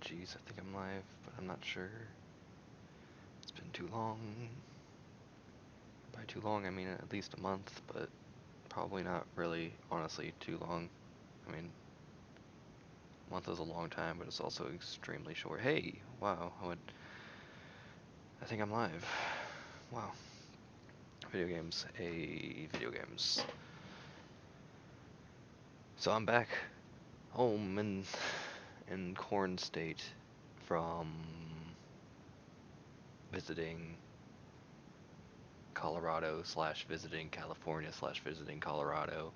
Jeez, I think I'm live, but I'm not sure. It's been too long. By too long, I mean at least a month, but probably not really, honestly, too long. I mean, a month is a long time, but it's also extremely short. Hey, wow, I think I'm live. Wow. Video games. So I'm back home in Corn State from visiting Colorado slash visiting California slash visiting Colorado.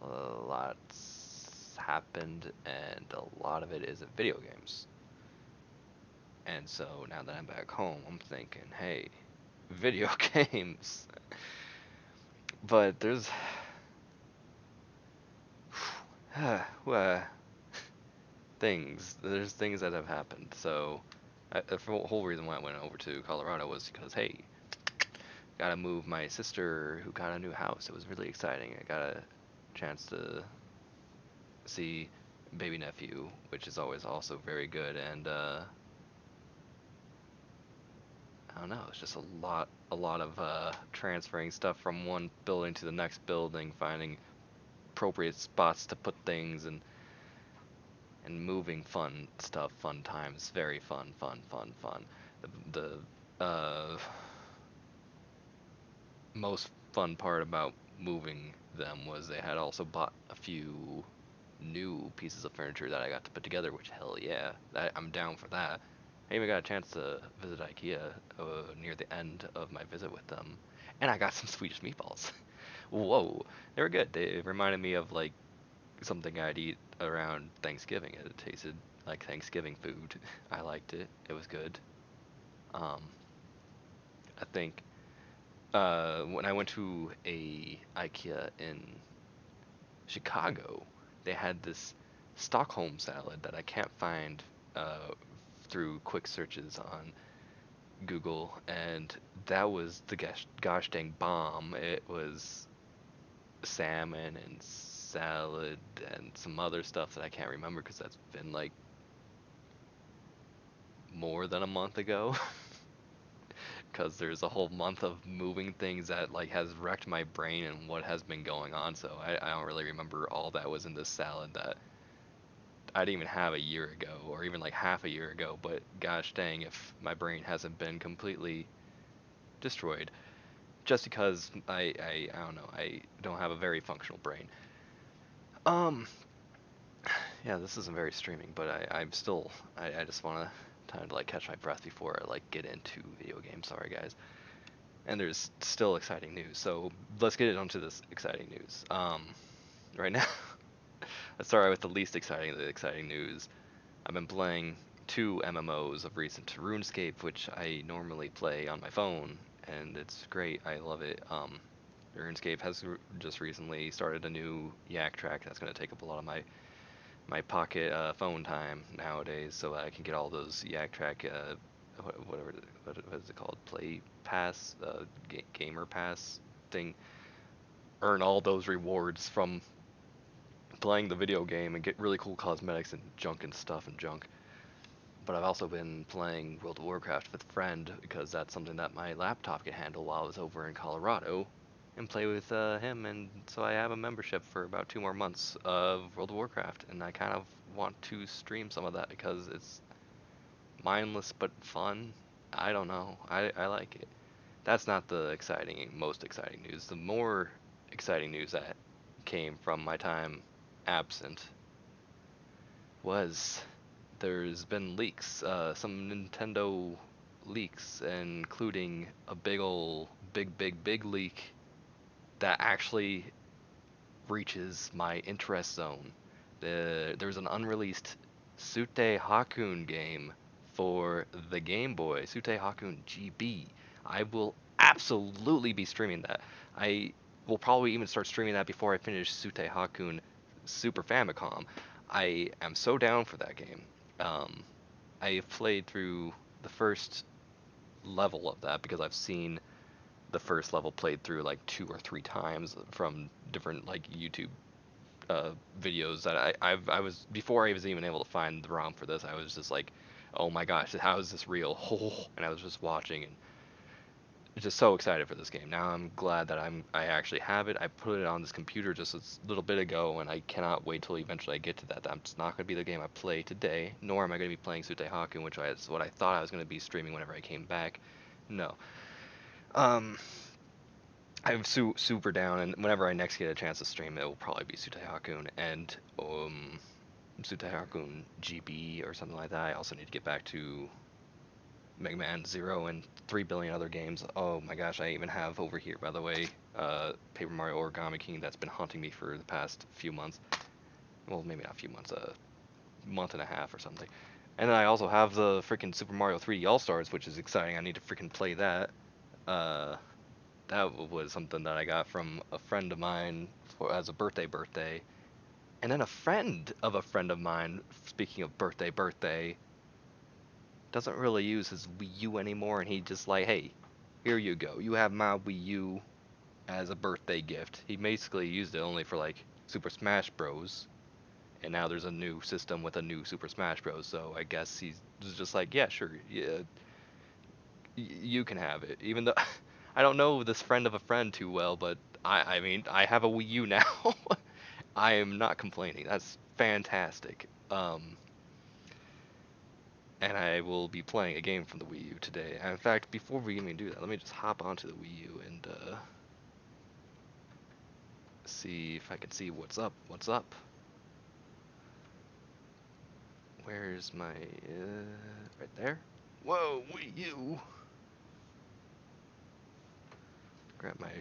A lot's happened, and a lot of it is in video games. And so now that I'm back home, I'm thinking, hey, video games. But uh, there's things that have happened. So the whole reason why I went over to Colorado was because, hey, gotta move my sister who got a new house. It was really exciting. I got a chance to see baby nephew, which is always also very good. And I don't know, it's just a lot of transferring stuff from one building to the next building, finding appropriate spots to put things, and moving fun stuff, fun times, very fun, fun, fun, fun. The most fun part about moving them was they had also bought a few new pieces of furniture that I got to put together, which hell yeah, I'm down for that. I even got a chance to visit IKEA near the end of my visit with them, and I got some Swedish meatballs. Whoa, they were good. They reminded me of like something I'd eat around Thanksgiving. It tasted like Thanksgiving food. I liked it. It was good. Um, I think when I went to a IKEA in Chicago, they had this Stockholm salad that I can't find uh, through quick searches on Google, and that was the gosh dang bomb. It was salmon and salad and some other stuff that I can't remember because that's been like more than a month ago. Because there's a whole month of moving things that like has wrecked my brain and what has been going on. So I don't really remember all that was in this salad that I didn't even have a year ago or even like half a year ago. But gosh dang, if my brain hasn't been completely destroyed just because I don't know, I don't have a very functional brain. Um, yeah, this isn't very streaming, but I'm still I just wanna time to like catch my breath before I like get into video games. Sorry guys. And there's still exciting news. So let's get onto this exciting news. Right now, let's start with the least exciting of the exciting news. I've been playing two MMOs of recent, RuneScape, which I normally play on my phone, and it's great. I love it. RuneScape has just recently started a new Yak track that's going to take up a lot of my pocket phone time nowadays, so I can get all those Yak track whatever what is it called, play pass, gamer pass thing, earn all those rewards from playing the video game and get really cool cosmetics and junk and stuff and junk. But I've also been playing World of Warcraft with a friend because that's something that my laptop could handle while I was over in Colorado and play with him. And so I have a membership for about 2 more months of World of Warcraft, and I kind of want to stream some of that because it's mindless but fun. I don't know. I like it. That's not the most exciting news. The more exciting news that came from my time absent was there's been leaks, some Nintendo leaks, including a big leak that actually reaches my interest zone. There's an unreleased Sute Hakun game for the Game Boy, Sute Hakun GB. I will absolutely be streaming that. I will probably even start streaming that before I finish Sute Hakun Super Famicom. I am so down for that game. Um, I played through the first level of that because I've seen the first level played through like 2 or 3 times from different like YouTube videos that I was before I was even able to find the ROM for this. I was just like, oh my gosh, how is this real? And I was just watching and just so excited for this game. Now I'm glad that I actually have it. I put it on this computer just a little bit ago, and I cannot wait till eventually I get to that. That's not going to be the game I play today, nor am I going to be playing Sutehaku, which is what I thought I was going to be streaming whenever I came back. No. Um, I'm super down, and whenever I next get a chance to stream, it will probably be Sutehaku and Sutehaku GB or something like that. I also need to get back to Mega Man Zero and 3 billion other games. Oh my gosh, I even have over here, by the way, Paper Mario Origami King that's been haunting me for the past few months. Well, maybe not a few months, a month and a half or something. And then I also have the freaking Super Mario 3D All Stars, which is exciting. I need to freaking play that. Uh, that was something that I got from a friend of mine as a birthday. And then a friend of mine, speaking of birthday, doesn't really use his Wii U anymore, and he just like, hey, here you go. You have my Wii U as a birthday gift. He basically used it only for like Super Smash Bros. And now there's a new system with a new Super Smash Bros. So I guess he's just like, yeah, sure, yeah, you can have it. Even though I don't know this friend of a friend too well, but I mean, I have a Wii U now. I am not complaining. That's fantastic. And I will be playing a game from the Wii U today. And in fact, before we even do that, let me just hop onto the Wii U and see if I can see what's up. What's up? Where's my right there? Whoa, Wii U! Grab my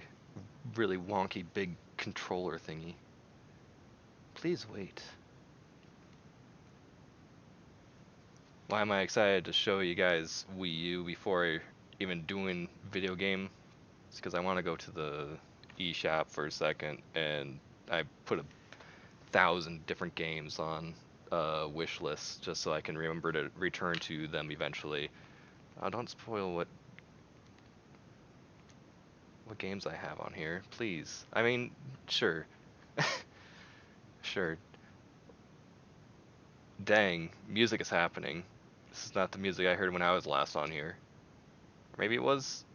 really wonky big controller thingy. Please wait. Why am I excited to show you guys Wii U before even doing video game? It's because I want to go to the eShop for a second, and I put 1,000 different games on wish list just so I can remember to return to them eventually. Don't spoil what games I have on here, please. I mean, sure. Sure. Dang, music is happening. This is not the music I heard when I was last on here. Maybe it was?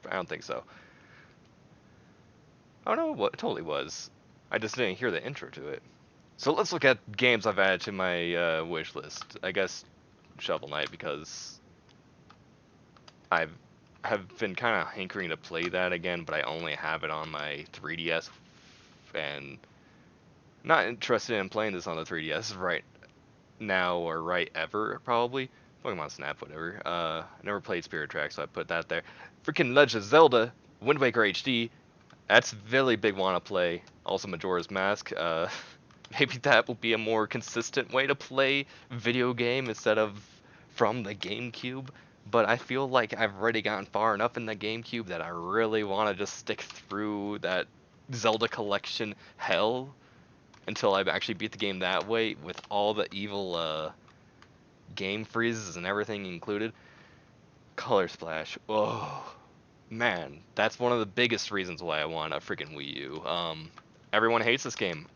I don't think so. Oh no, it totally was. I just didn't hear the intro to it. So let's look at games I've added to my wish list. I guess Shovel Knight, because I have been kind of hankering to play that again, but I only have it on my 3DS, and not interested in playing this on the 3DS right now or right ever, probably. Pokemon Snap, whatever. I never played Spirit Track, so I put that there. Freaking Legend of Zelda, Wind Waker HD, that's really big wanna play. Also Majora's Mask. Maybe that will be a more consistent way to play video game instead of from the GameCube. But I feel like I've already gotten far enough in the GameCube that I really want to just stick through that Zelda collection hell until I actually beat the game that way with all the evil game freezes and everything included. Color Splash. Oh, man, that's one of the biggest reasons why I want a freaking Wii U. Everyone hates this game.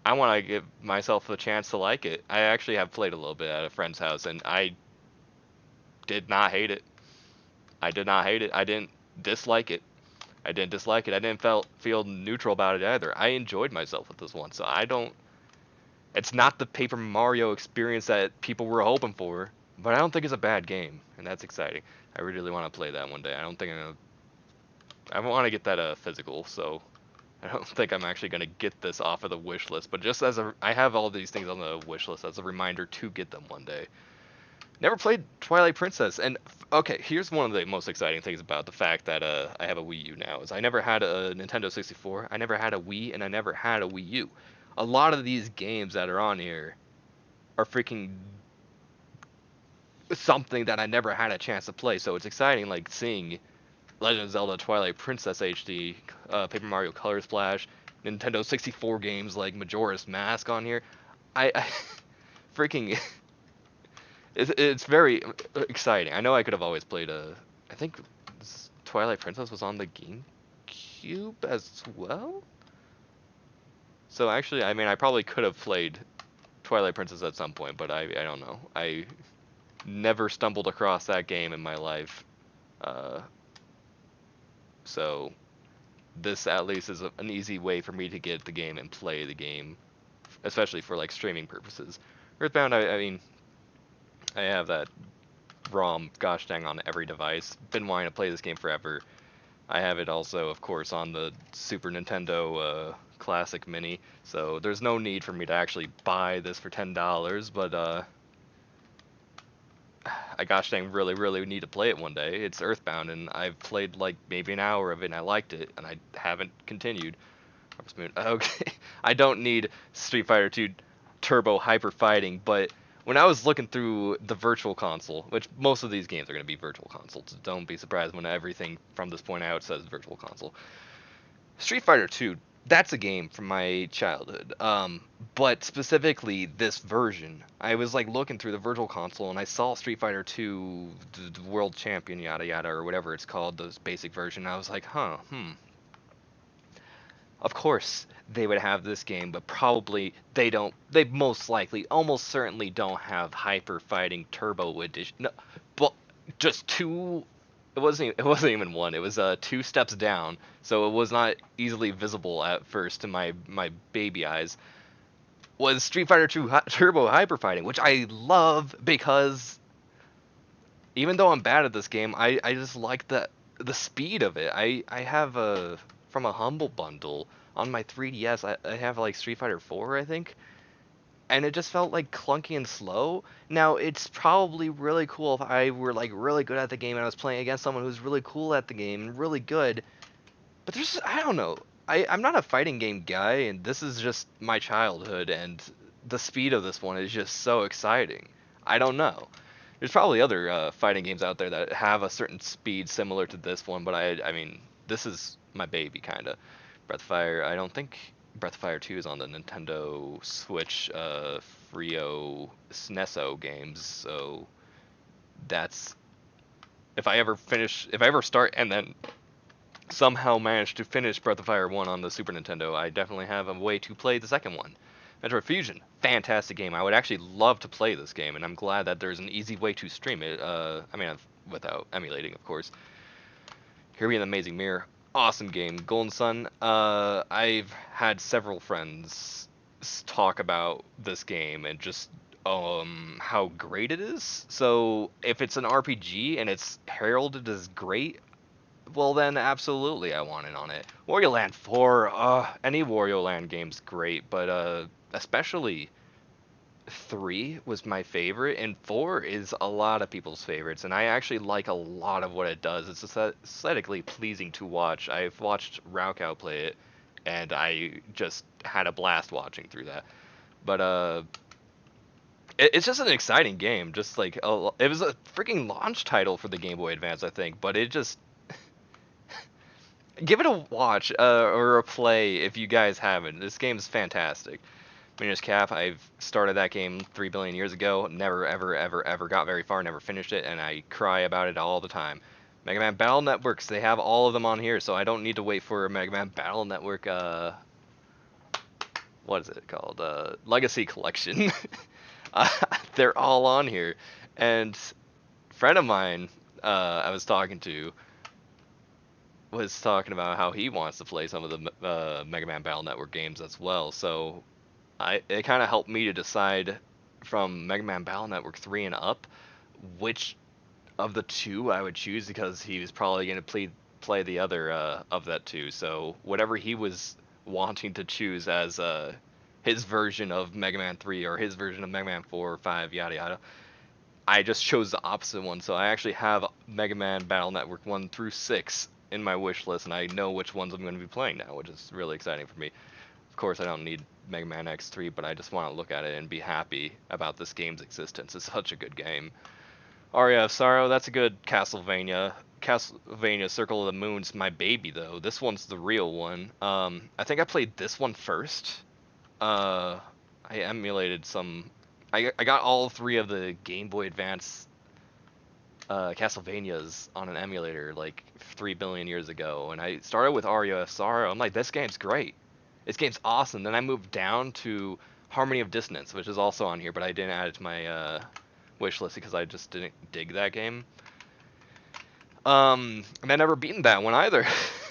I want to give myself a chance to like it. I actually have played a little bit at a friend's house, and I did not hate it. I did not hate it. I didn't dislike it. I didn't dislike it. I didn't feel neutral about it either. I enjoyed myself with this one, so I don't. It's not the Paper Mario experience that people were hoping for, but I don't think it's a bad game, and that's exciting. I really want to play that one day. I don't think I'm gonna. I want to get that physical, so I don't think I'm actually gonna get this off of the wish list. But just as I have all these things on the wish list as a reminder to get them one day. Never played Twilight Princess, and okay, here's one of the most exciting things about the fact that I have a Wii U now is I never had a Nintendo 64, I never had a Wii, and I never had a Wii U. A lot of these games that are on here are freaking something that I never had a chance to play, so it's exciting, like seeing Legend of Zelda Twilight Princess HD, Paper Mario Color Splash, Nintendo 64 games like Majora's Mask on here. I freaking it's very exciting. I know I could have always played I think Twilight Princess was on the GameCube as well. So actually, I mean, I probably could have played Twilight Princess at some point, but I don't know. I never stumbled across that game in my life. Uh, so this at least is an easy way for me to get the game and play the game, especially for like streaming purposes. Earthbound, I mean, I have that ROM gosh dang on every device. Been wanting to play this game forever. I have it also, of course, on the Super Nintendo Classic Mini, so there's no need for me to actually buy this for $10, but I gosh dang really need to play it one day. It's Earthbound, and I've played like maybe an hour of it, and I liked it, and I haven't continued. Harvest Moon. Okay, I don't need Street Fighter 2 Turbo Hyper Fighting, but when I was looking through the Virtual Console, which most of these games are going to be Virtual Consoles, so don't be surprised when everything from this point out says Virtual Console. Street Fighter 2, that's a game from my childhood. But specifically this version, I was like looking through the Virtual Console and I saw Street Fighter 2, the World Champion, yada yada, or whatever it's called, the basic version. I was like, of course they would have this game, but probably they don't. They most likely, almost certainly, don't have Hyper Fighting Turbo Edition. No, but just two. It wasn't even one. It was two steps down, so it was not easily visible at first to my baby eyes. Was Street Fighter 2 Turbo Hyper Fighting, which I love because even though I'm bad at this game, I just like the speed of it. I have a from a Humble Bundle on my 3DS. I have like Street Fighter 4, I think, and it just felt like clunky and slow. Now it's probably really cool if I were like really good at the game and I was playing against someone who's really cool at the game and really good. But there's I don't know. I'm not a fighting game guy, and this is just my childhood, and the speed of this one is just so exciting. I don't know. There's probably other fighting games out there that have a certain speed similar to this one, but I mean, this is my baby, kind of. Breath of Fire, I don't think Breath of Fire 2 is on the Nintendo Switch Frio SNESO games, so that's if I ever start and then somehow manage to finish Breath of Fire 1 on the Super Nintendo, I definitely have a way to play the second one. Metroid Fusion, fantastic game. I would actually love to play this game, and I'm glad that there's an easy way to stream it. I mean, without emulating, of course. Kirby and the Amazing Mirror, awesome game. Golden Sun, I've had several friends talk about this game and just how great it is. So if it's an RPG and it's heralded as great, well then absolutely I want it on it. Wario Land 4, any Wario Land game's great, but especially 3 was my favorite, and 4 is a lot of people's favorites, and I actually like a lot of what it does. It's aesthetically pleasing to watch. I've watched Raukau play it, and I just had a blast watching through that. But it's just an exciting game. Just like it was a freaking launch title for the Game Boy Advance, I think, but it just give it a watch or a play if you guys haven't. This game's fantastic. Minish Cap, I've started that game 3 billion years ago, never ever got very far, never finished it, and I cry about it all the time. Mega Man Battle Networks, they have all of them on here, so I don't need to wait for a Mega Man Battle Network, what is it called? Legacy Collection. uh, they're all on here. And a friend of mine I was talking to was talking about how he wants to play some of the Mega Man Battle Network games as well, so it kind of helped me to decide from Mega Man Battle Network 3 and up which of the two I would choose because he was probably going to play the other of that two. So whatever he was wanting to choose as his version of Mega Man 3 or his version of Mega Man 4 or 5, yada yada, I just chose the opposite one. So I actually have Mega Man Battle Network 1 through 6 in my wish list, and I know which ones I'm going to be playing now, which is really exciting for me. Of course, I don't need Mega Man X3, but I just want to look at it and be happy about this game's existence. It's such a good game. Aria of Sorrow, that's a good Castlevania. Castlevania Circle of the Moon's my baby, though. This one's the real one. I think I played this one first. I emulated some... I got all 3 of the Game Boy Advance Castlevanias on an emulator like 3 billion years ago, and I started with Aria of Sorrow. I'm like, this game's great. This game's awesome. Then I moved down to Harmony of Dissonance, which is also on here, but I didn't add it to my wish list because I just didn't dig that game. And I never beaten that one either.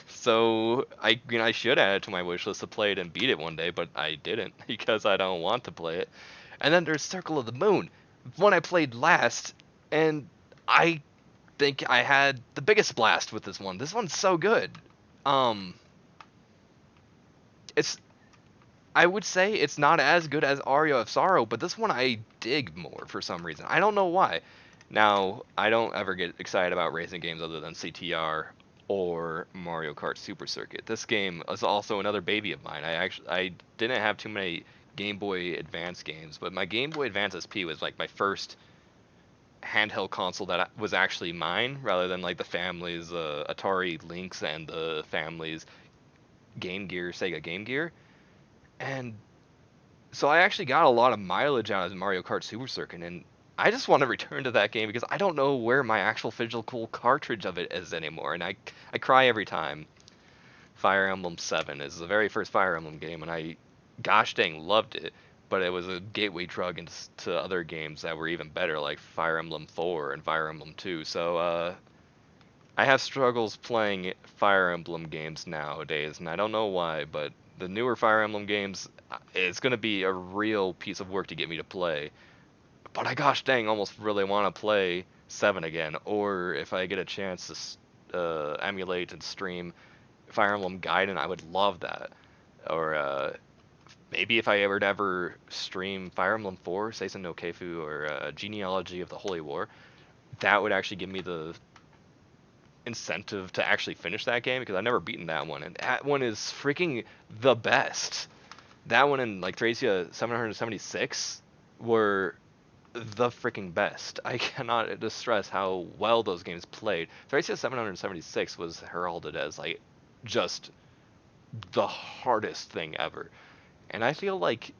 So I should add it to my wish list to play it and beat it one day, but I didn't because I don't want to play it. And then there's Circle of the Moon, one I played last, and I think I had the biggest blast with this one. This one's so good. Um, it's I would say it's not as good as Aria of Sorrow, but this one I dig more for some reason. I don't know why. Now, I don't ever get excited about racing games other than CTR or Mario Kart Super Circuit. This game is also another baby of mine. I didn't have too many Game Boy Advance games, but my Game Boy Advance SP was like my first handheld console that was actually mine, rather than like the family's Atari Lynx and the family's Game Gear, Sega Game Gear. And so I actually got a lot of mileage out of Mario Kart Super Circuit, and I just want to return to that game because I don't know where my actual physical cartridge of it is anymore, and I cry every time. Fire Emblem 7 is the very first Fire Emblem game, and I, gosh dang, loved it. But it was a gateway drug into other games that were even better, like Fire Emblem 4 and Fire Emblem 2. So I have struggles playing Fire Emblem games nowadays, and I don't know why, but the newer Fire Emblem games, it's going to be a real piece of work to get me to play. But I gosh dang almost really want to play 7 again, or if I get a chance to emulate and stream Fire Emblem Gaiden, I would love that. Or maybe if I ever stream Fire Emblem 4, Seisen no Keifu, or Genealogy of the Holy War, that would actually give me the incentive to actually finish that game because I've never beaten that one, and that one is freaking the best. That one and like Thracia 776 were the freaking best. I cannot stress how well those games played. Thracia 776 was heralded as like just the hardest thing ever, and I feel like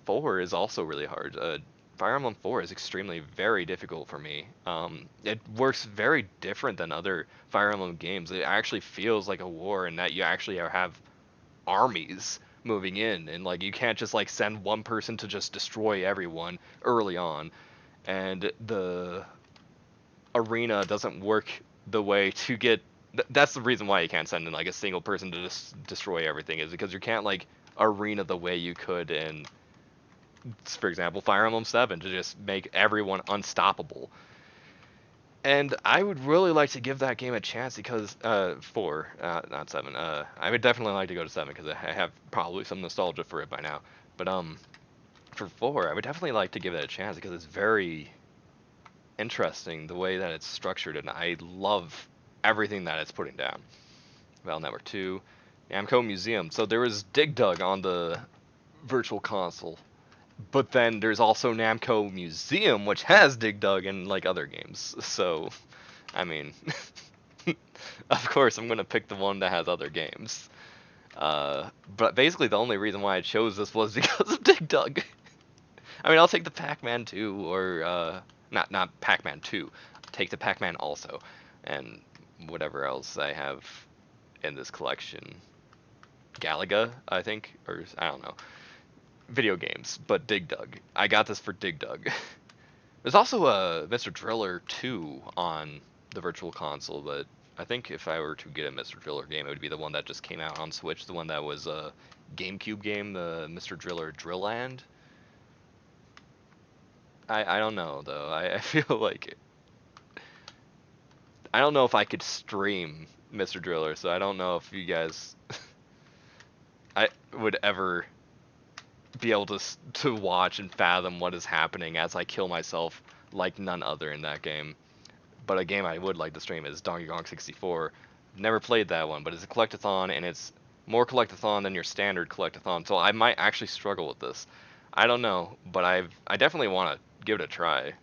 4 is also really hard. Fire Emblem 4 is extremely very difficult for me. It works very different than other Fire Emblem games. It actually feels like a war in that you actually have armies moving in, and like you can't just like send one person to just destroy everyone early on. And the arena doesn't work the way to get. That's the reason why you can't send in like a single person to just destroy everything, is because you can't like arena the way you could in, for example, Fire Emblem 7 to just make everyone unstoppable. And I would really like to give that game a chance because 4, not 7. I would definitely like to go to 7 because I have probably some nostalgia for it by now. But for 4, I would definitely like to give it a chance because it's very interesting the way that it's structured, and I love everything that it's putting down. Well, Network 2, Namco Museum. So there was Dig Dug on the Virtual Console. But then there's also Namco Museum, which has Dig Dug and like other games. So, I mean, of course I'm gonna pick the one that has other games. But basically the only reason why I chose this was because of Dig Dug. I mean, I'll take the Pac-Man 2, or not Pac-Man 2. Take the Pac-Man also, and whatever else I have in this collection. Galaga, I think, or I don't know. Video games, but Dig Dug. I got this for Dig Dug. There's also a Mr. Driller 2 on the Virtual Console, but I think if I were to get a Mr. Driller game, it would be the one that just came out on Switch, the one that was a GameCube game, the Mr. Driller Drill Land. I don't know, though. I feel like I don't know if I could stream Mr. Driller, so I don't know if you guys I would ever be able to watch and fathom what is happening as I kill myself like none other in that game. But a game I would like to stream is Donkey Kong 64. Never played that one, but it's a collectathon, and it's more collectathon than your standard collectathon, so I might actually struggle with this. I don't know, but I definitely want to give it a try.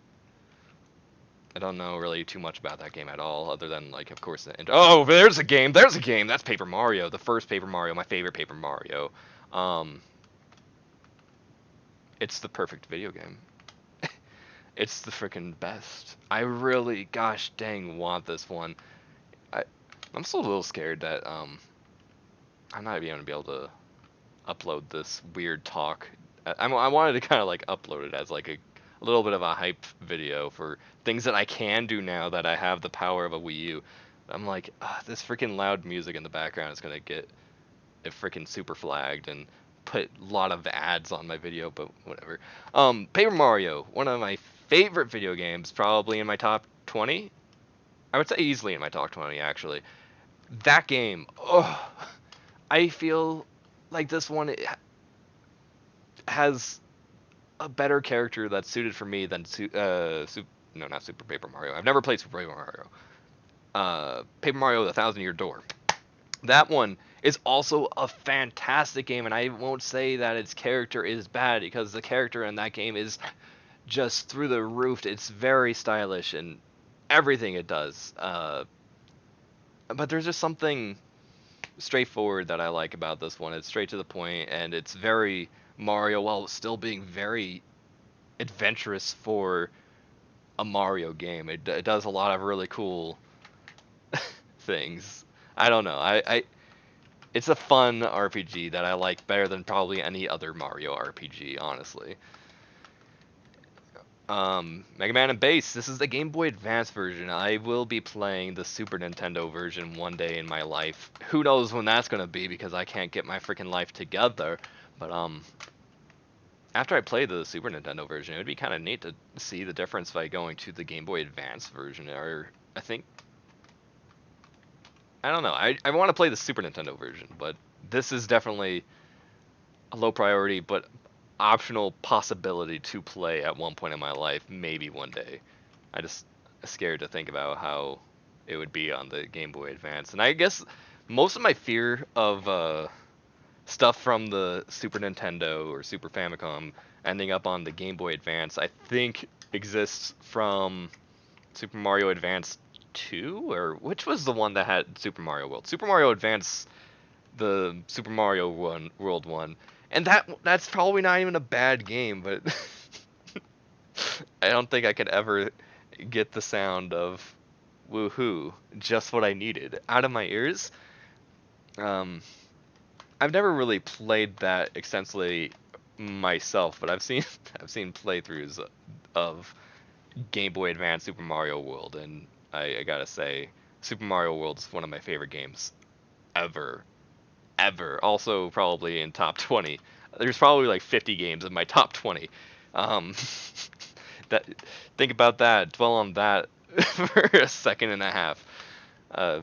I don't know really too much about that game at all, other than like, of course, oh, there's a game, that's Paper Mario, the first Paper Mario, my favorite Paper Mario. Um, it's the perfect video game. It's the freaking best. I really, gosh dang, want this one. I, I'm still a little scared that I'm not even gonna be able to upload this weird talk. I wanted to kind of like upload it as like a little bit of a hype video for things that I can do now that I have the power of a Wii U. I'm like, this freaking loud music in the background is gonna get it freaking super flagged and put a lot of ads on my video, but whatever. Paper Mario, one of my favorite video games, probably in my top 20. I would say easily in my top 20 actually. That game, oh, I feel like this one has a better character that's suited for me than no, not Super Paper Mario. I've never played Super Paper Mario. Paper Mario: The Thousand Year Door. That one is also a fantastic game, and I won't say that its character is bad because the character in that game is just through the roof. It's very stylish and everything it does. But there's just something straightforward that I like about this one. It's straight to the point, and it's very Mario while still being very adventurous for a Mario game. It does a lot of really cool things. I don't know. It's a fun RPG that I like better than probably any other Mario RPG, honestly. Mega Man and Bass. This is the Game Boy Advance version. I will be playing the Super Nintendo version one day in my life. Who knows when that's gonna be because I can't get my freaking life together. But after I play the Super Nintendo version, it would be kind of neat to see the difference by going to the Game Boy Advance version. Or I think I don't know. I want to play the Super Nintendo version, but this is definitely a low priority, but optional possibility to play at one point in my life, maybe one day. I just scared to think about how it would be on the Game Boy Advance. And I guess most of my fear of stuff from the Super Nintendo or Super Famicom ending up on the Game Boy Advance, I think exists from Super Mario Advance 2, or which was the one that had Super Mario World? Super Mario Advance, the Super Mario World one. And that's probably not even a bad game, but I don't think I could ever get the sound of woohoo, just what I needed out of my ears. Um, I've never really played that extensively myself, but I've seen playthroughs of Game Boy Advance Super Mario World, and I gotta say, Super Mario World is one of my favorite games ever, ever. Also, probably in top 20. There's probably like 50 games in my top 20. Um, that think about that. Dwell on that for a second and a half. Uh,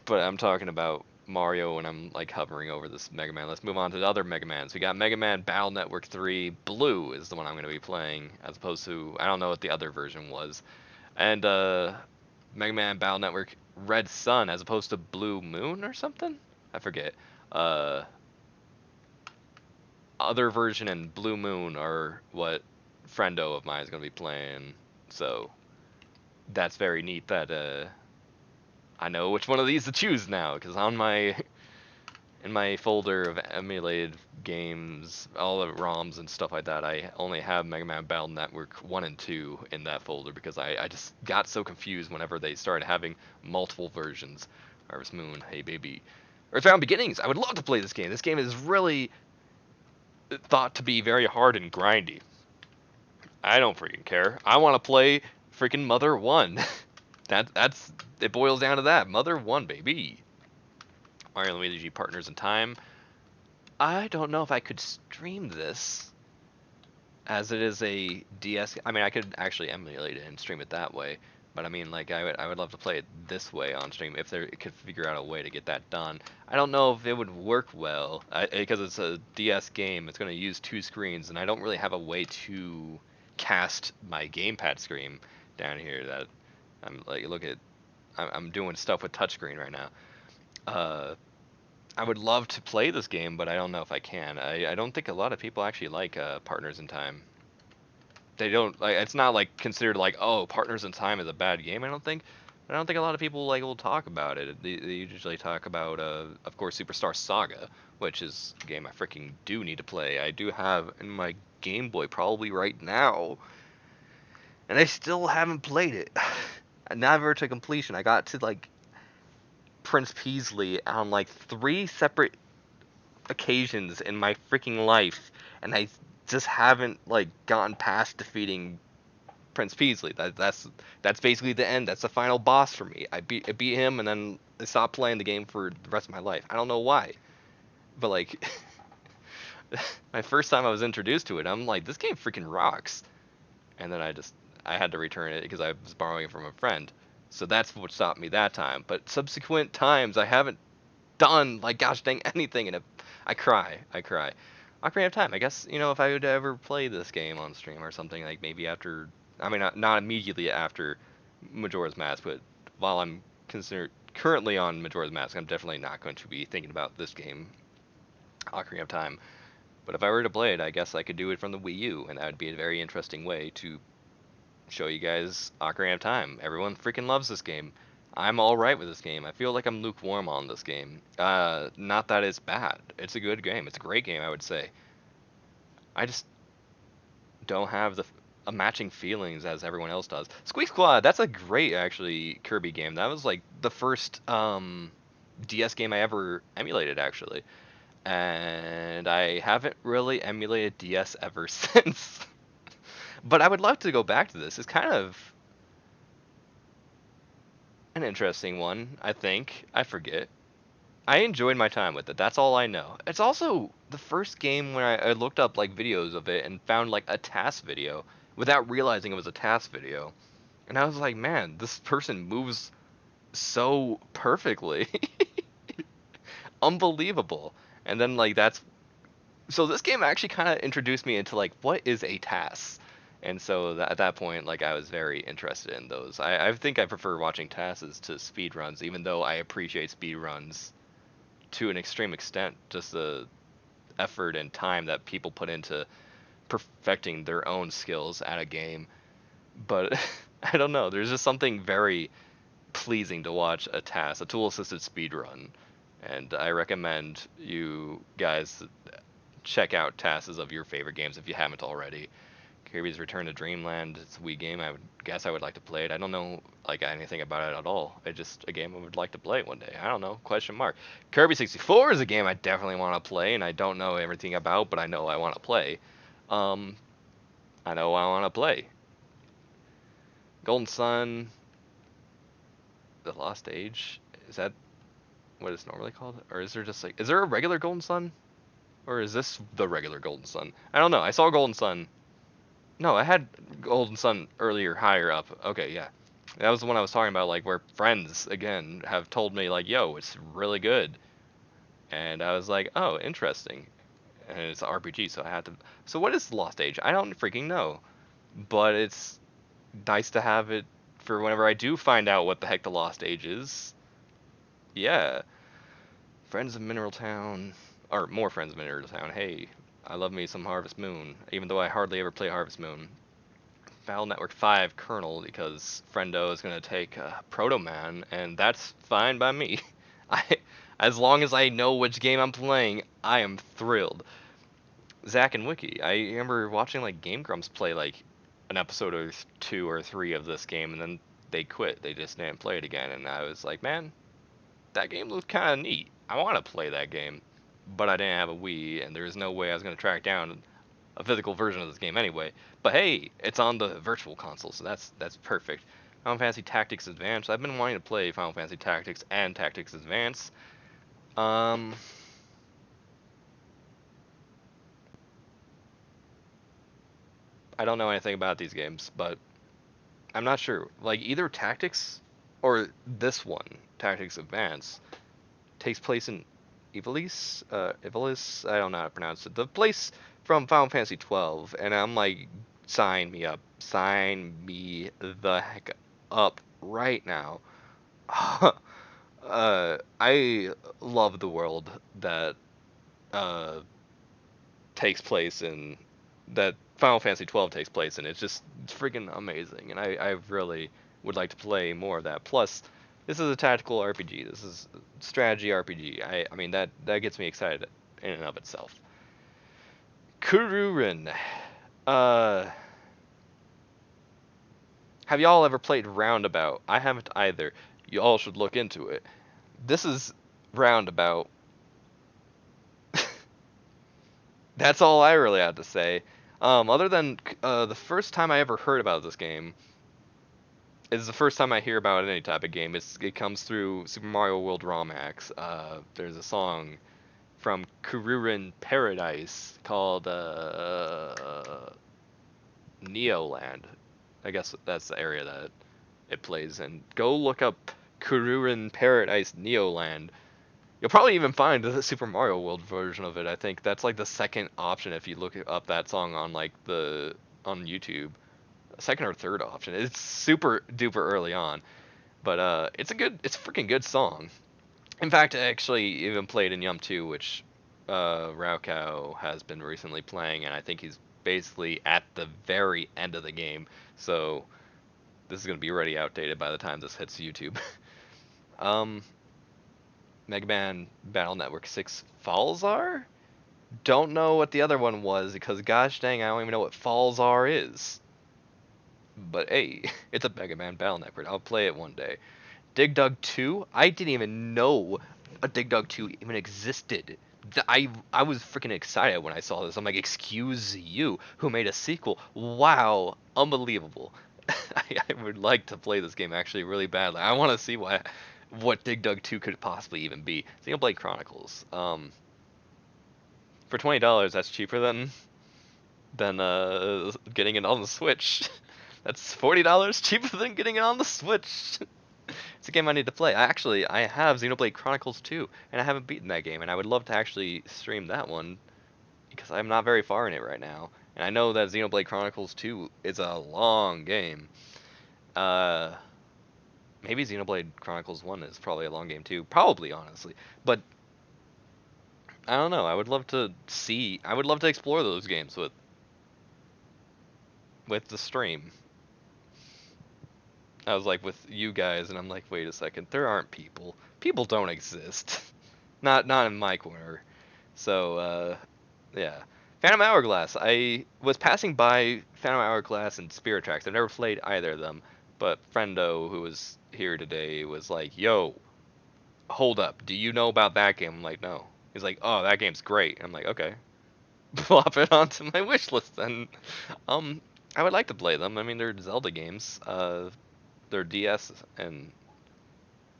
but I'm talking about Mario when I'm like hovering over this Mega Man. Let's move on to the other Mega Mans. We got Mega Man Battle Network 3 Blue is the one I'm going to be playing, as opposed to I don't know what the other version was, and Mega Man Battle Network Red Sun as opposed to Blue Moon or something. I forget. Uh, Other version and Blue Moon are what friendo of mine is going to be playing. So that's very neat that I know which one of these to choose now, because on my in my folder of emulated games, all the ROMs and stuff like that, I only have Mega Man Battle Network 1 and 2 in that folder because I just got so confused whenever they started having multiple versions. Harvest Moon, hey baby. Earthbound Beginnings, I would love to play this game. This game is really thought to be very hard and grindy. I don't freaking care. I want to play freaking Mother 1. That's it boils down to that. Mother 1, baby. Mario and Luigi Partners in Time. I don't know if I could stream this as it is a DS. I mean, I could actually emulate it and stream it that way. But I mean, like, I would love to play it this way on stream if they could figure out a way to get that done. I don't know if it would work well because it's a DS game. It's going to use two screens, and I don't really have a way to cast my gamepad screen down here. That I'm like, look at, I'm doing stuff with touchscreen right now. I would love to play this game, but I don't know if I can. I don't think a lot of people actually like Partners in Time. They don't like. It's not like considered like, oh, Partners in Time is a bad game. I don't think. I don't think a lot of people like will talk about it. They usually talk about, of course, Superstar Saga, which is a game I freaking do need to play. I do have in my Game Boy probably right now, and I still haven't played it. Never to completion. I got to like Prince Peasley on like three separate occasions in my freaking life, and I just haven't like gotten past defeating Prince Peasley. That's basically the end. That's the final boss for me. I beat him, and then I stopped playing the game for the rest of my life. I don't know why, but like my first time I was introduced to it, I'm like, this game freaking rocks. And then I had to return it because I was borrowing it from a friend. So that's what stopped me that time. But subsequent times I haven't done like gosh dang anything, and I cry. I cry. Ocarina of Time. I guess if I would ever play this game on stream or something, like maybe after. I mean, not immediately after Majora's Mask, but while I'm considered currently on Majora's Mask, I'm definitely not going to be thinking about this game, Ocarina of Time. But if I were to play it, I guess I could do it from the Wii U, and that would be a very interesting way to show you guys Ocarina of Time. Everyone freaking loves this game. I'm alright with this game. I feel like I'm lukewarm on this game. Not that it's bad. It's a good game. It's a great game, I would say. I just don't have the matching feelings as everyone else does. Squeak Squad, that's a great, actually, Kirby game. That was, like, the first DS game I ever emulated, actually. And I haven't really emulated DS ever since. But I would love to go back to this. It's kind of an interesting one, I think. I forget. I enjoyed my time with it. That's all I know. It's also the first game where I looked up like videos of it and found like a task video without realizing it was a task video. And I was like, man, this person moves so perfectly. Unbelievable. And then like that's so this game actually kind of introduced me into like what is a task. And so at that point, like I was very interested in those. I think I prefer watching tasks to speed runs, even though I appreciate speed runs to an extreme extent. Just the effort and time that people put into perfecting their own skills at a game. But I don't know. There's just something very pleasing to watch a tool-assisted speed run, and I recommend you guys check out tasks of your favorite games if you haven't already. Kirby's Return to Dreamland. It's a Wii game. I would guess I would like to play it. I don't know like anything about it at all. It's just a game I would like to play one day. I don't know. Question mark. Kirby 64 is a game I definitely want to play, and I don't know everything about, but I know I want to play. Um, I know I want to play. Golden Sun, The Lost Age. Is that what it's normally called, or is there just like is there a regular Golden Sun, or is this the regular Golden Sun? I don't know. I saw Golden Sun. No, I had Golden Sun earlier, higher up. Okay, yeah. That was the one I was talking about, like, where friends, again, have told me, like, yo, it's really good. And I was like, oh, interesting. And it's an RPG, so I had to... So what is Lost Age? I don't freaking know. But it's nice to have it for whenever I do find out what the heck the Lost Age is. Yeah. Friends of Mineral Town... Or more Friends of Mineral Town. Hey, I love me some Harvest Moon, even though I hardly ever play Harvest Moon. Battle Network 5 kernel because Friendo is going to take Proto Man, and that's fine by me. I, as long as I know which game I'm playing, I am thrilled. Zack and Wiki. I remember watching like Game Grumps play like an episode or two or three of this game, and then they quit. They just didn't play it again, and I was like, man, that game looked kind of neat. I want to play that game, but I didn't have a Wii, and there's no way I was going to track down a physical version of this game anyway. But hey, it's on the virtual console, so that's perfect. Final Fantasy Tactics Advance. I've been wanting to play Final Fantasy Tactics and Tactics Advance. I don't know anything about these games, but I'm not sure. Like either Tactics or this one, Tactics Advance, takes place in Ivalice. I don't know how to pronounce it. The place from Final Fantasy 12, and I'm like, sign me up, sign me the heck up right now. I love the world that uh takes place in that Final Fantasy 12 takes place in. It's freaking amazing, and I really would like to play more of that. Plus, this is a tactical RPG. This is a strategy RPG. I mean that gets me excited in and of itself. Kururin. Uh, have y'all ever played Roundabout? I haven't either. You all should look into it. This is Roundabout. That's all I really had to say. Other than the first time I ever heard about this game is the first time I hear about any type of game. It comes through Super Mario World ROM hacks. There's a song from Kururin Paradise called Neoland. I guess that's the area that it plays in. Go look up Kururin Paradise Neoland. You'll probably even find the Super Mario World version of it. I think that's like the second option if you look up that song on like the on YouTube. Second or third option. It's super duper early on, but it's a freaking good song. In fact, I actually even played in Yum 2, which Raukau has been recently playing, and I think he's basically at the very end of the game. So this is gonna be already outdated by the time this hits YouTube. um, Mega Man Battle Network 6 Falls are? Don't know what the other one was because gosh dang, I don't even know what Falls are is. But hey, it's a Mega Man Battle Network. I'll play it one day. Dig Dug 2? I didn't even know a Dig Dug 2 even existed. I was freaking excited when I saw this. I'm like, excuse you, who made a sequel? Wow, unbelievable. I would like to play this game actually really badly. I want to see what Dig Dug 2 could possibly even be. Xenoblade Chronicles. For $20, that's cheaper than getting it on the Switch. That's $40 cheaper than getting it on the Switch. It's a game I need to play. I have Xenoblade Chronicles 2, and I haven't beaten that game, and I would love to actually stream that one because I'm not very far in it right now. And I know that Xenoblade Chronicles 2 is a long game. Uh, Maybe Xenoblade Chronicles 1 is probably a long game too. Probably, honestly. But I don't know. I would love to explore those games with the stream. I was like with you guys, and I'm like, wait a second, there aren't people. People don't exist. Not in my corner. So yeah. Phantom Hourglass. I was passing by Phantom Hourglass and Spirit Tracks. I've never played either of them, but Friendo, who was here today, was like, "Yo, hold up. Do you know about that game?" I'm like, "No." He's like, "Oh, that game's great." I'm like, "Okay." Plop it onto my wish list then. Um, I would like to play them. I mean, they're Zelda games. They're DS, and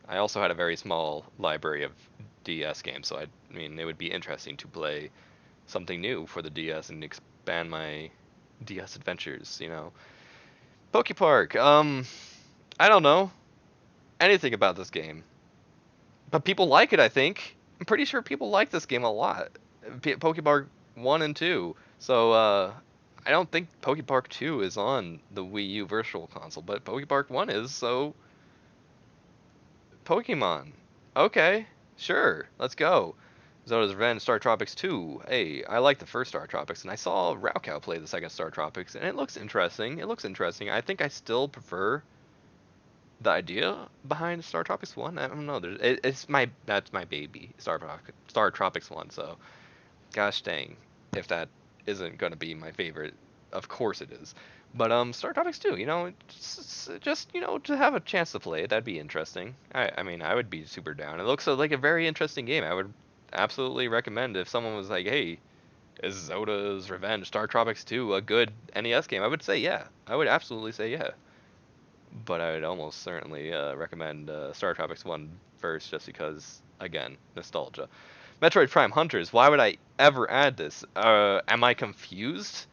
I also had a very small library of DS games, so I mean, it would be interesting to play something new for the DS and expand my DS adventures, you know. Pokepark, I don't know anything about this game, but people like it, I think. I'm pretty sure people like this game a lot. Pokepark 1 and 2. So, I don't think Pokepark 2 is on the Wii U Virtual Console, but Pokepark 1 is, so Pokemon. Okay, sure, let's go. Zoda's Revenge, Star Tropics 2. Hey, I like the first Star Tropics, and I saw Raukau play the second Star Tropics, and it looks interesting. It looks interesting. I think I still prefer the idea behind Star Tropics 1. I don't know. That's my baby, Star Tropics 1. So, gosh dang, if that isn't gonna be my favorite, of course it is. But Star Tropics 2, you know, just you know, to have a chance to play it, that'd be interesting. I mean, I would be super down. It looks like a very interesting game. I would absolutely recommend if someone was like, "Hey, is Zoda's Revenge Star Tropics 2 a good NES game?" I would say yeah. I would absolutely say yeah. But I would almost certainly recommend Star Tropics 1 first, just because, again, nostalgia. Metroid Prime Hunters. Why would I ever add this? Am I confused?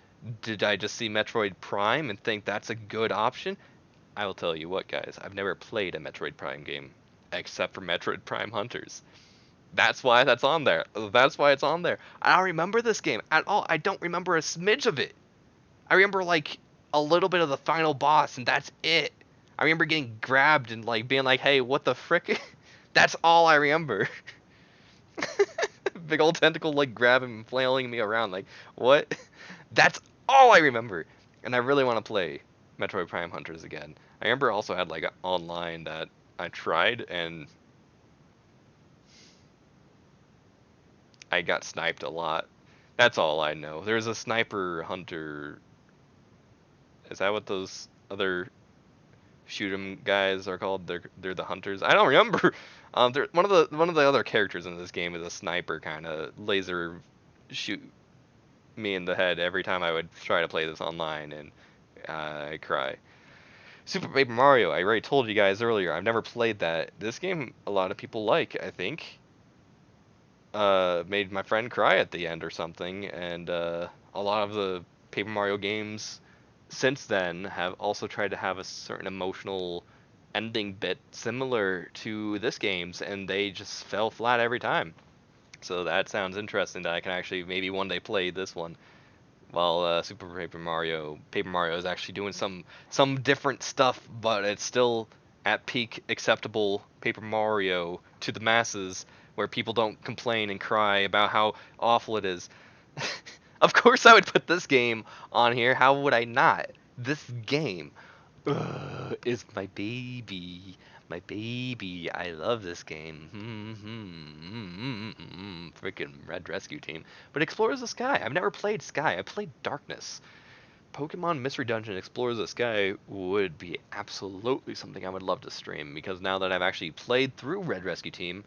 Did I just see Metroid Prime and think that's a good option? I will tell you what, guys. I've never played a Metroid Prime game except for Metroid Prime Hunters. That's why that's on there. That's why it's on there. I don't remember this game at all. I don't remember a smidge of it. I remember like a little bit of the final boss, and that's it. I remember getting grabbed and like being like, "Hey, what the frick?" That's all I remember. Big old tentacle like grabbing and flailing me around like, "What?" That's all I remember. And I really want to play Metroid Prime Hunters again. I remember also had like online that I tried and I got sniped a lot. That's all I know. There's a sniper hunter. Is that what those other shoot 'em guys are called? They're the hunters. I don't remember. One of the other characters in this game is a sniper kind of laser shoot. me in the head every time I would try to play this online, and I cry. Super Paper Mario, I already told you guys earlier, I've never played that. This game a lot of people like, I think. Made my friend cry at the end or something, and a lot of the Paper Mario games since then have also tried to have a certain emotional ending bit similar to this game's, and they just fell flat every time. So that sounds interesting that I can actually maybe one day play this one. While Paper Mario is actually doing some different stuff, but it's still at peak acceptable Paper Mario to the masses, where people don't complain and cry about how awful it is. Of course, I would put this game on here. How would I not? This game is my baby. My baby. I love this game. Freaking Red Rescue Team. But Explorers of Sky. I've never played Sky. I played Darkness. Pokemon Mystery Dungeon Explorers of Sky would be absolutely something I would love to stream, because now that I've actually played through Red Rescue Team,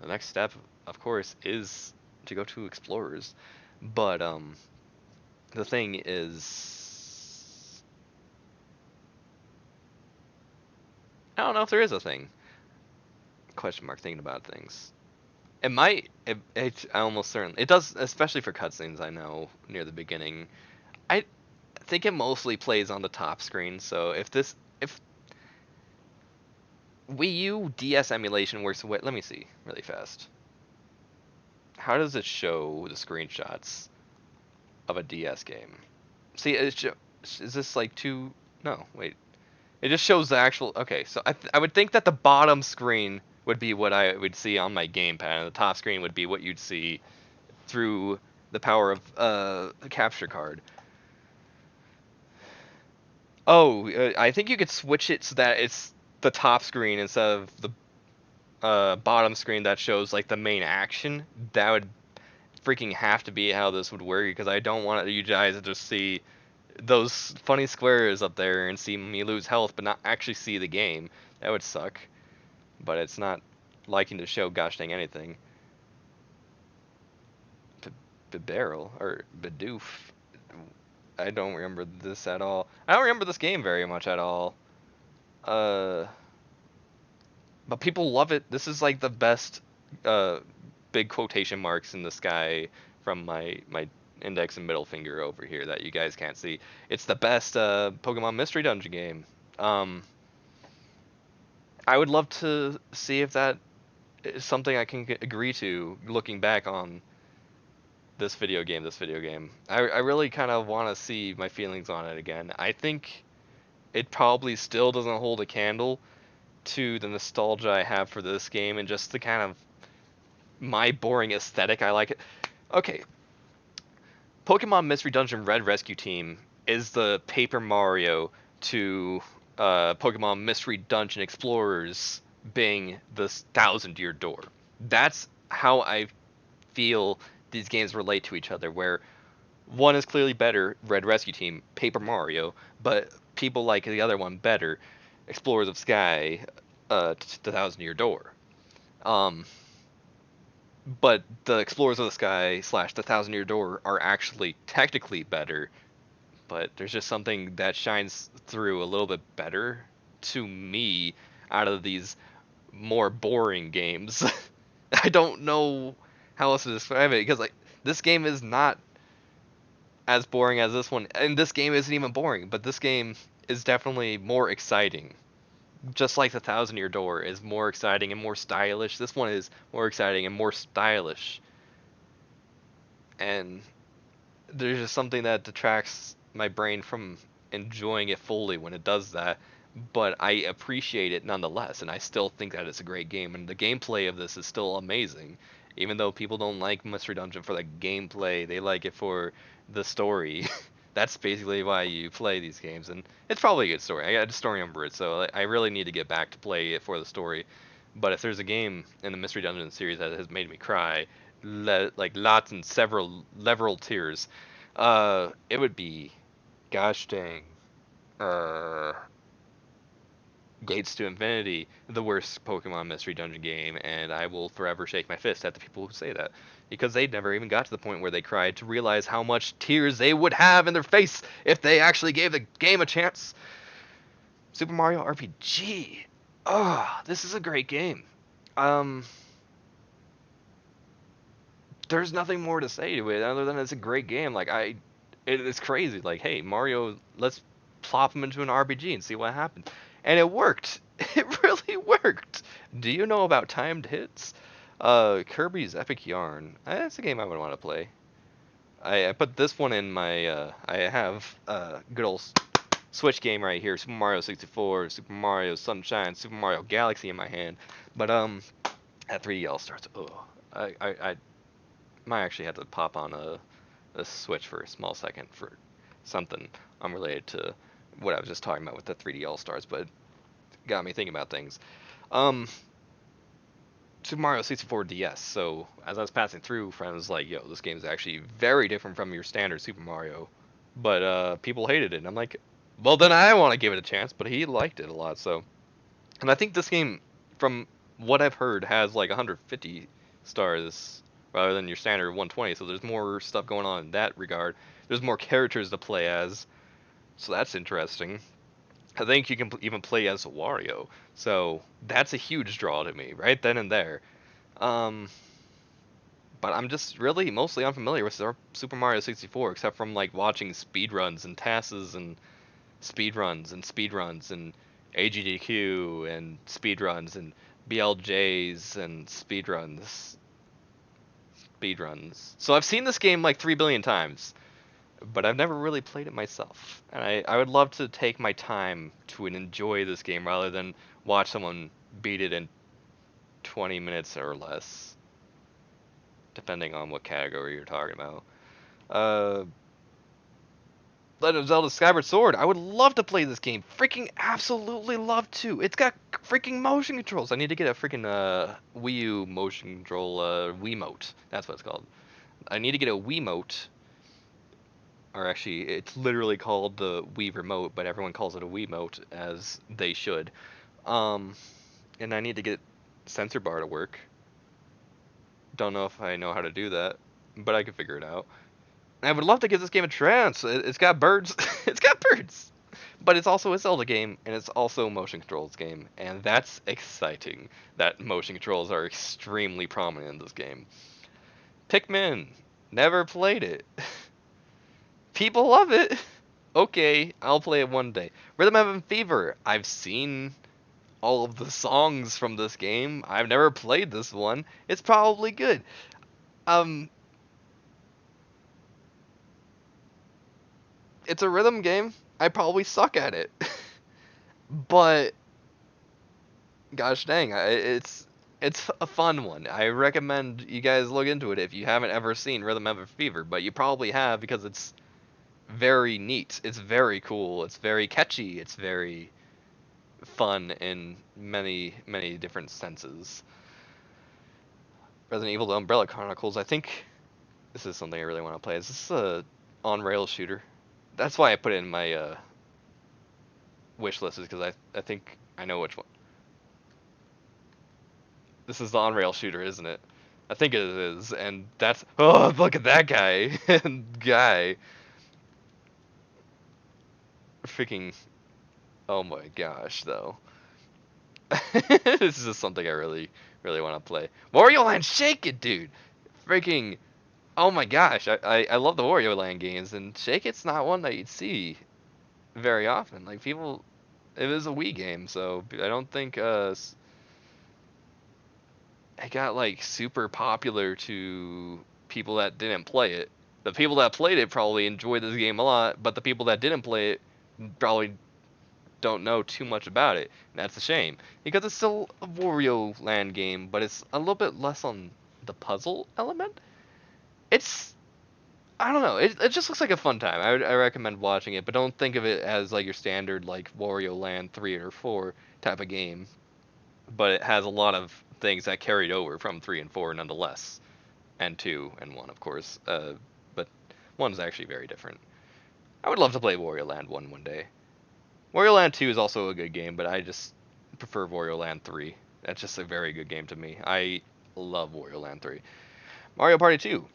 the next step, of course, is to go to Explorers. But the thing is, I don't know if there is a thing. Question mark, thinking about things. It might. I almost certainly. It does, especially for cutscenes. I know near the beginning. I think it mostly plays on the top screen. So if Wii U DS emulation works, wait, let me see really fast. How does it show the screenshots of a DS game? See, is this like two? No, wait. It just shows the actual. Okay, so I would think that the bottom screen would be what I would see on my gamepad, and the top screen would be what you'd see through the power of the capture card. Oh, I think you could switch it so that it's the top screen instead of the bottom screen that shows like the main action. That would freaking have to be how this would work, because I don't want you guys to just see those funny squares up there and see me lose health but not actually see the game. That would suck. But it's not liking to show gosh dang anything. Barrel or Bidoof. I don't remember this at all. I don't remember this game very much at all. Uh, but people love it. This is like the best big quotation marks in the sky from my index and middle finger over here that you guys can't see. It's the best Pokemon Mystery Dungeon game. Um, I would love to see if that is something I can agree to looking back on this video game. I really kind of want to see my feelings on it again. I think it probably still doesn't hold a candle to the nostalgia I have for this game and just the kind of my boring aesthetic I like it. Okay, Pokemon Mystery Dungeon Red Rescue Team is the Paper Mario to Pokemon Mystery Dungeon Explorers being the Thousand Year Door. That's how I feel these games relate to each other, where one is clearly better, Red Rescue Team, Paper Mario, but people like the other one better, Explorers of Sky, the Thousand Year Door. Um, but the Explorers of the Sky slash the Thousand Year Door are actually technically better, but there's just something that shines through a little bit better to me out of these more boring games. I don't know how else to describe it, because like this game is not as boring as this one, and this game isn't even boring, but this game is definitely more exciting. Just like the Thousand Year Door is more exciting and more stylish, this one is more exciting and more stylish. And there's just something that detracts my brain from enjoying it fully when it does that. But I appreciate it nonetheless, and I still think that it's a great game, and the gameplay of this is still amazing. Even though people don't like Mystery Dungeon for the gameplay, they like it for the story. That's basically why you play these games, and it's probably a good story. I got a story number it, so I really need to get back to play it for the story. But if there's a game in the Mystery Dungeon series that has made me cry, like lots and several tears, it would be, gosh dang, uh, Gates to Infinity, the worst Pokemon Mystery Dungeon game, and I will forever shake my fist at the people who say that. Because they never even got to the point where they cried to realize how much tears they would have in their face if they actually gave the game a chance. Super Mario RPG. Oh, this is a great game. Um, there's nothing more to say to it other than it's a great game. It's crazy. Like, hey, Mario, let's plop him into an RPG and see what happens. And it worked. It really worked. Do you know about timed hits? Kirby's Epic Yarn. That's a game I would want to play. I put this one in my. I have good old Switch game right here. Super Mario 64, Super Mario Sunshine, Super Mario Galaxy in my hand. But at 3D All Stars. Oh, I might actually have to pop on a Switch for a small second for something unrelated to what I was just talking about with the 3D All Stars, but it got me thinking about things. Um, Super Mario 64 DS. So as I was passing through, friends was like, "Yo, this game is actually very different from your standard Super Mario," but people hated it. And I'm like, "Well, then I want to give it a chance." But he liked it a lot, so. And I think this game, from what I've heard, has like 150 stars rather than your standard 120. So there's more stuff going on in that regard. There's more characters to play as, so that's interesting. I think you can even play as Wario, so that's a huge draw to me right then and there. Um, but I'm just really mostly unfamiliar with Super Mario 64, except from like watching speedruns and TASes and speedruns and AGDQ and speedruns and BLJs and speedruns. So I've seen this game like 3 billion times, but I've never really played it myself. And I would love to take my time to enjoy this game rather than watch someone beat it in 20 minutes or less, depending on what category you're talking about. Uh, Legend of Zelda Skyward Sword. I would love to play this game. Freaking absolutely love to. It's got freaking motion controls. I need to get a freaking Wii U motion control Wiimote. That's what it's called. I need to get a Wiimote, or actually, it's literally called the Wii Remote, but everyone calls it a Wiimote, as they should. Um, and I need to get sensor bar to work. Don't know if I know how to do that, but I can figure it out. I would love to give this game a chance. It's got birds. It's got birds. But it's also a Zelda game, and it's also a motion controls game, and that's exciting. That motion controls are extremely prominent in this game. Pikmin, never played it. People love it. Okay, I'll play it one day. Rhythm Heaven Fever, I've seen all of the songs from this game. I've never played this one. It's probably good. Um, it's a rhythm game. I probably suck at it. But gosh dang, it's a fun one. I recommend you guys look into it if you haven't ever seen Rhythm Heaven Fever, but you probably have because it's very neat. It's very cool. It's very catchy. It's very fun in many different senses. Resident Evil: The Umbrella Chronicles. I think this is something I really want to play. Is this a on rail shooter? That's why I put it in my wish list, is because I think I know which one. This is the on rail shooter, isn't it? I think it is, and that's look at that guy and guy, freaking oh my gosh though. This is just something I really want to play. Wario Land, Shake It, dude! Freaking oh my gosh, I love the Wario Land games, and Shake It's not one that you'd see very often. Like people, it is a Wii game, so I don't think it got like super popular to people that didn't play it. The people that played it probably enjoyed this game a lot, but the people that didn't play it probably don't know too much about it. And that's a shame because it's still a Wario Land game, but it's a little bit less on the puzzle element. It's I don't know. It just looks like a fun time. I recommend watching it, but don't think of it as like your standard like Wario Land 3 or 4 type of game. But it has a lot of things that carried over from 3 and 4 nonetheless, and 2 and 1 of course. But 1's actually very different. I would love to play Wario Land 1 one day. Wario Land 2 is also a good game, but I just prefer Wario Land 3. That's just a very good game to me. I love Wario Land 3. Mario Party 2.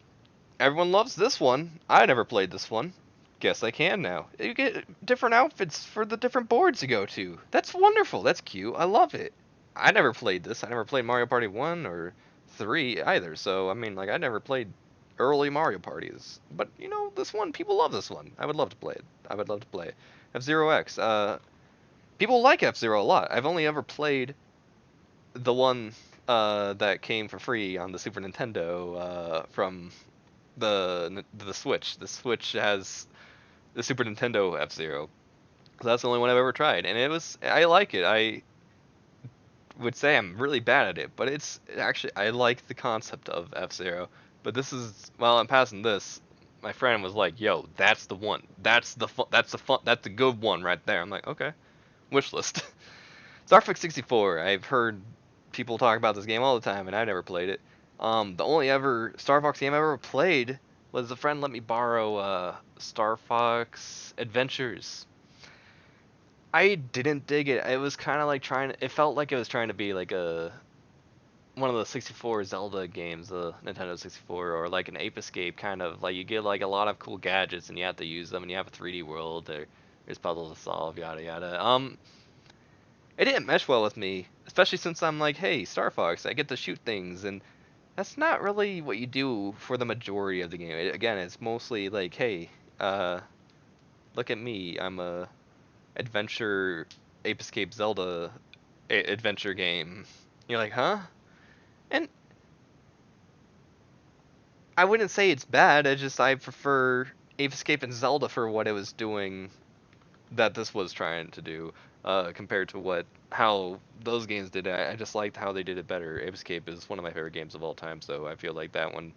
Everyone loves this one. I never played this one. Guess I can now. You get different outfits for the different boards you go to. That's wonderful. That's cute. I love it. I never played this. I never played Mario Party 1 or 3 either. So, I mean, like, I never played early Mario Parties. But, you know, this one, people love this one. I would love to play it. I would love to play it. F-Zero X. People like F-Zero a lot. I've only ever played the one that came for free on the Super Nintendo from the Switch. The Switch has the Super Nintendo F-Zero. So that's the only one I've ever tried, and I like it. I would say I'm really bad at it, but it's actually I like the concept of F-Zero. But this is while I'm passing this, my friend was like, "Yo, that's the one. That's the good one right there." I'm like, "Okay." Wish list. Star Fox 64. I've heard people talk about this game all the time, and I never played it. The only ever Star Fox game I ever played was a friend let me borrow Star Fox Adventures. I didn't dig it. It was kind of like it felt like it was trying to be like a one of the 64 Zelda games, the Nintendo 64, or like an Ape Escape kind of like you get like a lot of cool gadgets and you have to use them, and you have a 3D world. There's puzzles to solve, yada yada. It didn't mesh well with me, especially since I'm like, hey, Star Fox, I get to shoot things, and that's not really what you do for the majority of the game. Again, it's mostly like, hey, uh, look at me, I'm a adventure Ape Escape Zelda adventure game. You're like, huh? And I wouldn't say it's bad. I prefer Ape Escape and Zelda for what it was doing that this was trying to do, compared to how those games did it. I just liked how they did it better. Ape Escape is one of my favorite games of all time, so I feel like that one.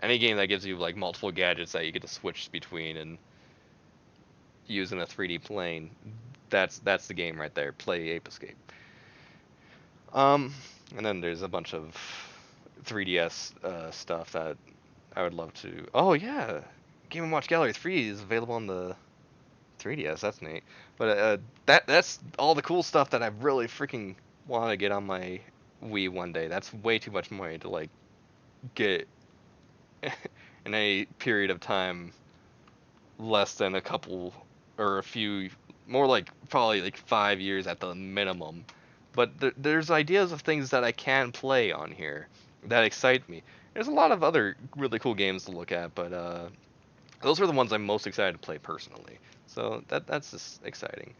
Any game that gives you like multiple gadgets that you get to switch between and use in a 3D plane, that's the game right there. Play Ape Escape. And then there's a bunch of 3DS stuff that I would love to. Oh yeah, Game and Watch Gallery 3 is available on the 3DS. That's neat. But that's all the cool stuff that I really freaking want to get on my Wii one day. That's way too much money to like get in a period of time less than a couple or a few, more like probably like 5 years at the minimum. But there's ideas of things that I can play on here that excite me. There's a lot of other really cool games to look at, but those are the ones I'm most excited to play personally. So that's just exciting.